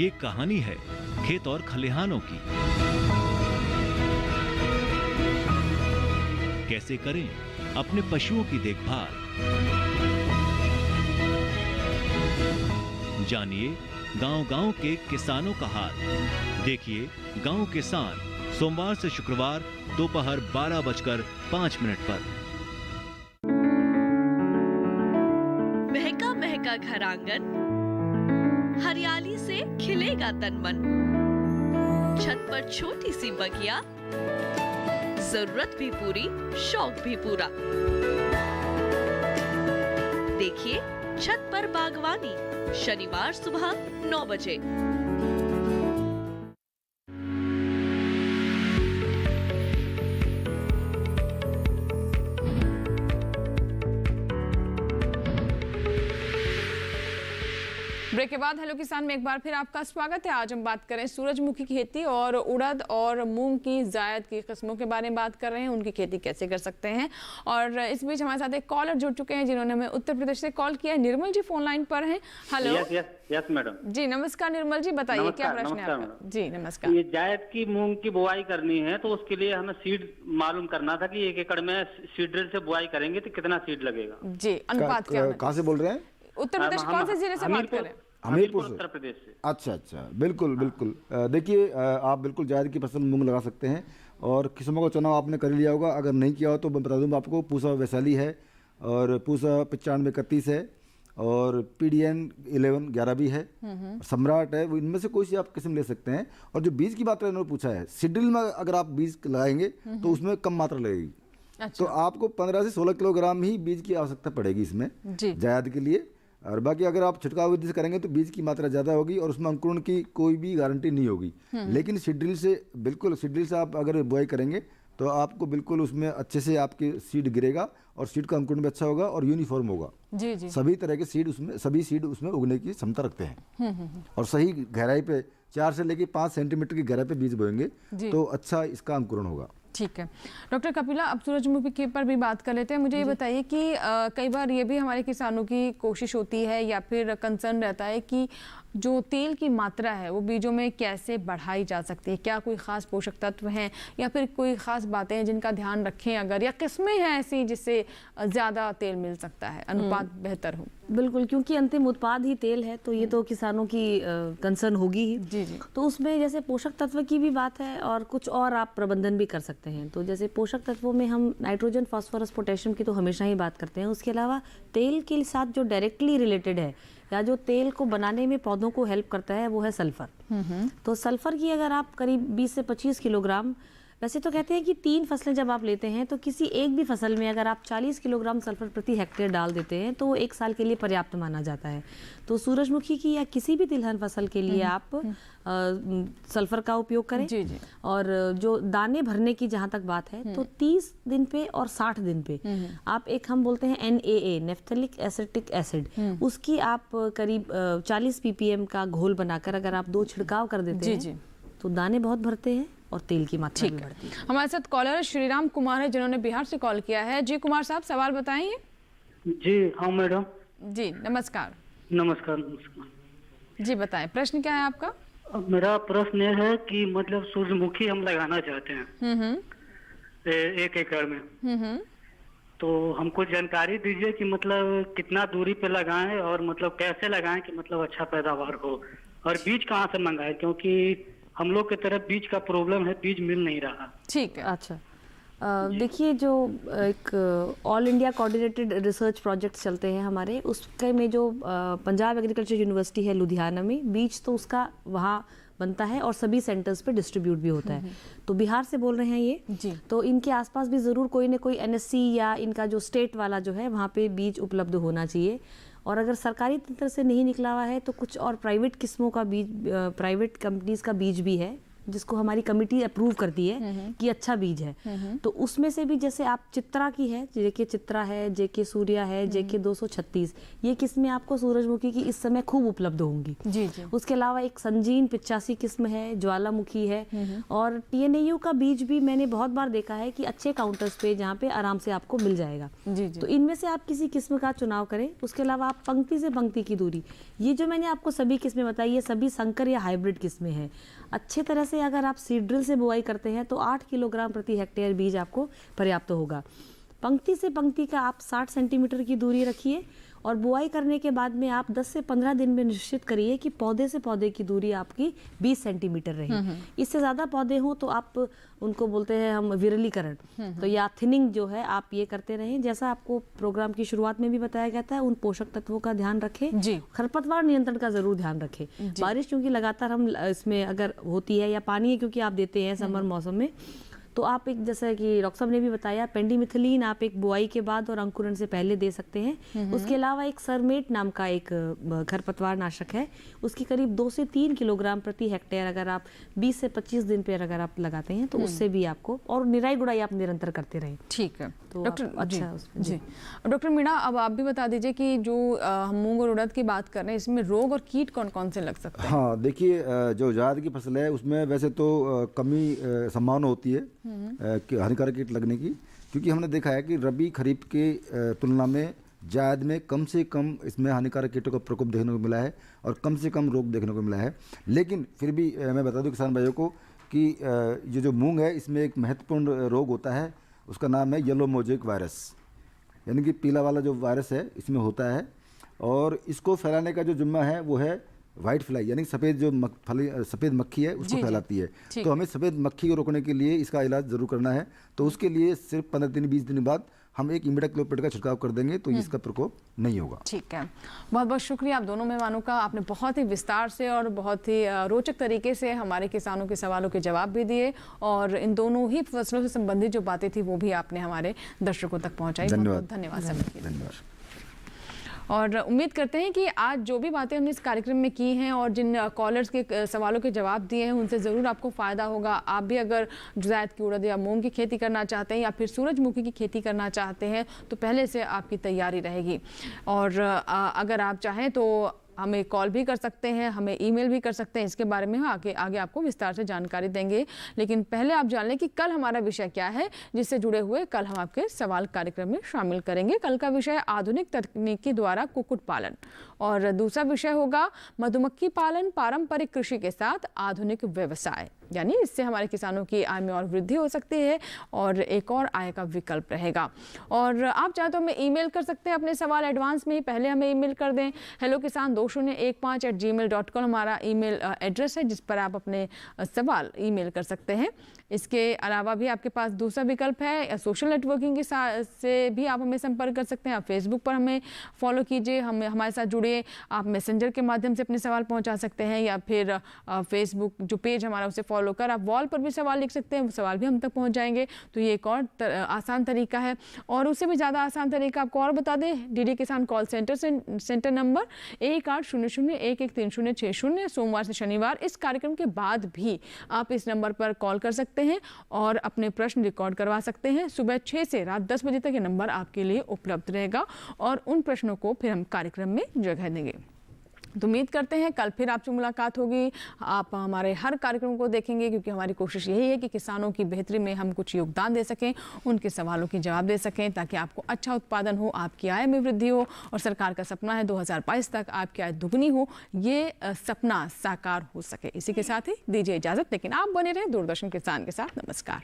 ये कहानी है खेत और खलिहानों की। कैसे करें अपने पशुओं की देखभाल, जानिए गांव-गांव के किसानों का हाल। देखिए गांव किसान सोमवार से शुक्रवार दोपहर 12:05 पर। महका घर आंगन, हरियाली से खिलेगा तन मन। छत पर छोटी सी बगिया, जरूरत भी पूरी, शौक भी पूरा। देखिए छत पर बागवानी, शनिवार सुबह 9 बजे। ब्रेक के बाद हेलो किसान में एक बार फिर आपका स्वागत है। आज हम बात करें सूरजमुखी की खेती और उड़द और मूंग की जायद की किस्मों के बारे में बात कर रहे हैं, उनकी खेती कैसे कर सकते हैं। और इस बीच हमारे साथ एक कॉलर जुड़ चुके हैं जिन्होंने हमें उत्तर प्रदेश से कॉल किया है। निर्मल जी फोन लाइन पर हैं। हेलो। यस मैडम जी नमस्कार निर्मल जी, बताइए क्या प्रश्न है आपका? जी नमस्कार। ये जायद की मूंग की बुआई करनी है तो उसके लिए हमें सीड मालूम करना था कि 1 एकड़ में सीड ड्रिल से बुआई करेंगे तो कितना सीड लगेगा जी, अनुपात क्या? कहाँ से बोल रहे हैं? उत्तर प्रदेश कौन से जिले से बात कर रहे हैं? हमीरपुर से, उत्तर प्रदेश से। अच्छा, बिल्कुल बिल्कुल। देखिए आप बिल्कुल जायद की फसल मूंग लगा सकते हैं और किस्मों का चुनाव आपने कर लिया होगा। अगर नहीं किया हो तो मैं बता दूंगा आपको, पूसा वैशाली है और पूसा 9531 है और PDN 11 भी है, सम्राट है। इनमें से कोई सी आप किस्म ले सकते हैं। और जो बीज की मात्रा इन्होंने पूछा है, सीड्रिल में अगर आप बीज लगाएंगे तो उसमें कम मात्रा लगेगी। तो आपको 15 से 16 किलोग्राम ही बीज की आवश्यकता पड़ेगी इसमें जायद के लिए। और बाकी अगर आप छिड़काव विधि से करेंगे तो बीज की मात्रा ज़्यादा होगी और उसमें अंकुरण की कोई भी गारंटी नहीं होगी। लेकिन सीड्रिल से बिल्कुल, सीड्रिल से आप अगर बुआई करेंगे तो आपको बिल्कुल उसमें अच्छे से आपके सीड गिरेगा और सीड का अंकुरण भी अच्छा होगा और यूनिफॉर्म होगा। जी जी। सभी तरह के सीड उसमें, सभी सीड उसमें उगने की क्षमता रखते हैं। और सही गहराई पे 4 से लेके 5 सेंटीमीटर की गहराई पे बीज बोएंगे तो अच्छा इसका अंकुरण होगा। ठीक है डॉक्टर कपिला, अब सूरजमुखी पर भी बात कर लेते हैं। मुझे ये बताइए कि कई बार ये भी हमारे किसानों की कोशिश होती है या फिर कंसर्न रहता है कि जो तेल की मात्रा है वो बीजों में कैसे बढ़ाई जा सकती है? क्या कोई ख़ास पोषक तत्व हैं या फिर कोई ख़ास बातें हैं जिनका ध्यान रखें अगर, या किस्में हैं ऐसी जिससे ज़्यादा तेल मिल सकता है, अनुपात बेहतर हो? बिल्कुल, क्योंकि अंतिम उत्पाद ही तेल है तो ये तो किसानों की कंसर्न होगी ही। जी जी। तो उसमें जैसे पोषक तत्व की भी बात है और कुछ और आप प्रबंधन भी कर सकते हैं। तो जैसे पोषक तत्वों में हम नाइट्रोजन, फास्फोरस, पोटेशियम की तो हमेशा ही बात करते हैं। उसके अलावा तेल के साथ जो डायरेक्टली रिलेटेड है या जो तेल को बनाने में पौधों को हेल्प करता है वो है सल्फर। तो सल्फर की अगर आप करीब 20 से 25 किलोग्राम, वैसे तो कहते हैं कि 3 फसलें जब आप लेते हैं तो किसी एक भी फसल में अगर आप 40 किलोग्राम सल्फर प्रति हेक्टेयर डाल देते हैं तो वो 1 साल के लिए पर्याप्त माना जाता है। तो सूरजमुखी की या किसी भी तिलहन फसल के लिए आप सल्फर का उपयोग करें। जी जी। और जो दाने भरने की जहाँ तक बात है तो 30 दिन पे और 60 दिन पे आप एक, हम बोलते हैं NAA, नेफ्थेलिक एसिटिक एसिड, उसकी आप करीब 40 ppm का घोल बनाकर अगर आप 2 छिड़काव कर देते हैं तो दाने बहुत भरते हैं और तेल की मात्रा भी बढ़ती है। हमारे साथ कॉलर श्रीराम कुमार है जिन्होंने बिहार से कॉल किया है। जी कुमार साहब, सवाल बताएंगे? जी हाँ मैडम। जी नमस्कार। नमस्कार। नमस्कार जी बताएं, प्रश्न क्या है आपका? मेरा प्रश्न ये है कि मतलब सूरजमुखी हम लगाना चाहते हैं 1 एकड़ में, तो हमको जानकारी दीजिए कि मतलब कितना दूरी पे लगाएं और मतलब कैसे लगाएं कि मतलब अच्छा पैदावार हो, और बीज कहाँ से मंगाएं, क्योंकि हम लोग की तरफ बीज का प्रॉब्लम है, बीज मिल नहीं रहा। ठीक है। अच्छा, देखिए जो एक all India coordinated research project चलते हैं हमारे, उसके में जो पंजाब एग्रीकल्चर यूनिवर्सिटी है लुधियाना में, बीज तो उसका वहाँ बनता है और सभी सेंटर्स पे डिस्ट्रीब्यूट भी होता है। तो बिहार से बोल रहे हैं ये जी। तो इनके आसपास भी ज़रूर कोई ना कोई NSC या इनका जो स्टेट वाला जो है वहाँ पे बीज उपलब्ध होना चाहिए। और अगर सरकारी तंत्र से नहीं निकला हुआ है तो कुछ और प्राइवेट किस्मों का बीज, प्राइवेट कंपनीज का बीज भी है जिसको हमारी कमेटी अप्रूव करती है कि अच्छा बीज है। तो उसमें से भी जैसे आप चित्रा की है, जेके चित्रा है, जेके सूर्या है, जेके 236, ये किस्में आपको सूरजमुखी की इस समय खूब उपलब्ध होंगी। जी जी। उसके अलावा एक संजीन 85 किस्म है, ज्वालामुखी है, और TNAU का बीज भी मैंने बहुत बार देखा है कि अच्छे काउंटर्स पे जहाँ पे आराम से आपको मिल जाएगा। जी जी। तो इनमें से आप किसी किस्म का चुनाव करें। उसके अलावा आप पंक्ति से पंक्ति की दूरी, ये जो मैंने आपको सभी किस्में बताई ये सभी संकर या हाइब्रिड किस्में हैं। अच्छे तरह से अगर आप सीड ड्रिल से बुआई करते हैं तो 8 किलोग्राम प्रति हेक्टेयर बीज आपको पर्याप्त होगा। पंक्ति से पंक्ति का आप 60 सेंटीमीटर की दूरी रखिए और बुआई करने के बाद में आप 10 से 15 दिन में निश्चित करिए कि पौधे से पौधे की दूरी आपकी 20 सेंटीमीटर रहे। इससे ज़्यादा पौधे हों तो आप उनको बोलते हैं हम विरलीकरण, तो या थिनिंग जो है आप ये करते रहें। जैसा आपको प्रोग्राम की शुरुआत में भी बताया गया था, उन पोषक तत्वों का ध्यान रखें जी। खरपतवार नियंत्रण का जरूर ध्यान रखें। बारिश क्योंकि लगातार हम इसमें अगर होती है या पानी क्योंकि आप देते हैं समर मौसम में, तो आप एक, जैसा कि डॉक्टर साहब ने भी बताया, पेंडिमिथिलीन आप एक बुआई के बाद और अंकुरण से पहले दे सकते हैं। उसके अलावा एक सरमेट नाम का एक खरपतवार नाशक है, उसकी करीब 2 से 3 किलोग्राम प्रति हेक्टेयर अगर आप 20 से 25 दिन पे अगर आप लगाते हैं तो उससे भी आपको, और निराई गुड़ाई आप निरंतर करते रहें। ठीक है तो डॉक्टर। अच्छा जी डॉक्टर मीणा, अब आप भी बता दीजिए कि जो हम मूंग और उड़द की बात कर रहे हैं, इसमें रोग और कीट कौन कौन से लग सकते हैं? हाँ देखिए, जो जायद की फसल है उसमें वैसे तो कमी संभावना होती है कि हानिकारक कीट लगने की, क्योंकि हमने देखा है कि रबी खरीफ के तुलना में जायद में कम से कम इसमें हानिकारक कीटों का प्रकोप देखने को मिला है और कम से कम रोग देखने को मिला है। लेकिन फिर भी मैं बता दूं किसान भाइयों को कि ये जो मूंग है इसमें एक महत्वपूर्ण रोग होता है, उसका नाम है येलो मोजेक वायरस, यानी कि पीला वाला जो वायरस है इसमें होता है, और इसको फैलाने का जो जिम्मा है वो है वाइट फ्लाई, यानी सफ़ेद जो सफ़ेद मक्खी है उसको फैलाती है। तो हमें सफ़ेद मक्खी को रोकने के लिए इसका इलाज ज़रूर करना है। तो उसके लिए सिर्फ 15 दिन 20 दिन बाद हम एक इमिडाक्लोप्रिड का छिड़काव कर देंगे तो इसका प्रकोप नहीं होगा। ठीक है, बहुत बहुत शुक्रिया आप दोनों मेहमानों का। आपने बहुत ही विस्तार से और बहुत ही रोचक तरीके से हमारे किसानों के सवालों के जवाब भी दिए, और इन दोनों ही फसलों से संबंधित जो बातें थी वो भी आपने हमारे दर्शकों तक पहुँचाई। धन्यवाद। धन्यवाद। धन्यवाद। और उम्मीद करते हैं कि आज जो भी बातें हमने इस कार्यक्रम में की हैं और जिन कॉलर्स के सवालों के जवाब दिए हैं उनसे ज़रूर आपको फ़ायदा होगा। आप भी अगर जायद की उड़द या मूंग की खेती करना चाहते हैं या फिर सूरजमुखी की खेती करना चाहते हैं तो पहले से आपकी तैयारी रहेगी। और अगर आप चाहें तो हमें कॉल भी कर सकते हैं, हमें ईमेल भी कर सकते हैं, इसके बारे में हम आगे आपको विस्तार से जानकारी देंगे। लेकिन पहले आप जान लें कि कल हमारा विषय क्या है, जिससे जुड़े हुए कल हम आपके सवाल कार्यक्रम में शामिल करेंगे। कल का विषय आधुनिक तकनीकी द्वारा कुक्कुट पालन, और दूसरा विषय होगा मधुमक्खी पालन पारंपरिक कृषि के साथ आधुनिक व्यवसाय, यानी इससे हमारे किसानों की आय में और वृद्धि हो सकती है और एक और आय का विकल्प रहेगा। और आप चाहे तो हमें ईमेल कर सकते हैं अपने सवाल एडवांस में ही, पहले हमें ईमेल कर दें hellokisan2015@gmail.com हमारा ईमेल एड्रेस है जिस पर आप अपने सवाल ईमेल कर सकते हैं। इसके अलावा भी आपके पास दूसरा विकल्प है, सोशल नेटवर्किंग के से भी आप हमें संपर्क कर सकते हैं। आप फेसबुक पर हमें फॉलो कीजिए, हमारे साथ जुड़िए, आप मैसेंजर के माध्यम से अपने सवाल पहुंचा सकते हैं या फिर फेसबुक जो पेज हमारा उसे फॉलो कर आप वॉल पर भी सवाल लिख सकते हैं, वो सवाल भी हम तक पहुंच जाएंगे। तो ये एक और आसान तरीका है। और उससे भी ज़्यादा आसान तरीका आपको और बता दें, डीडी किसान कॉल सेंटर नंबर 1800113060, सोमवार से शनिवार इस कार्यक्रम के बाद भी आप इस नंबर पर कॉल कर सकते हैं और अपने प्रश्न रिकॉर्ड करवा सकते हैं। सुबह 6 से रात 10 बजे तक ये नंबर आपके लिए उपलब्ध रहेगा और उन प्रश्नों को फिर हम कार्यक्रम में जगह देंगे। तो उम्मीद करते हैं कल फिर आपसे मुलाकात होगी। आप हमारे हर कार्यक्रम को देखेंगे क्योंकि हमारी कोशिश यही है कि किसानों की बेहतरी में हम कुछ योगदान दे सकें, उनके सवालों की जवाब दे सकें ताकि आपको अच्छा उत्पादन हो, आपकी आय में वृद्धि हो और सरकार का सपना है 2022 तक आपकी आय दुगनी हो, ये सपना साकार हो सके। इसी के साथ ही दीजिए इजाज़त, लेकिन आप बने रहे दूरदर्शन किसान के साथ। नमस्कार।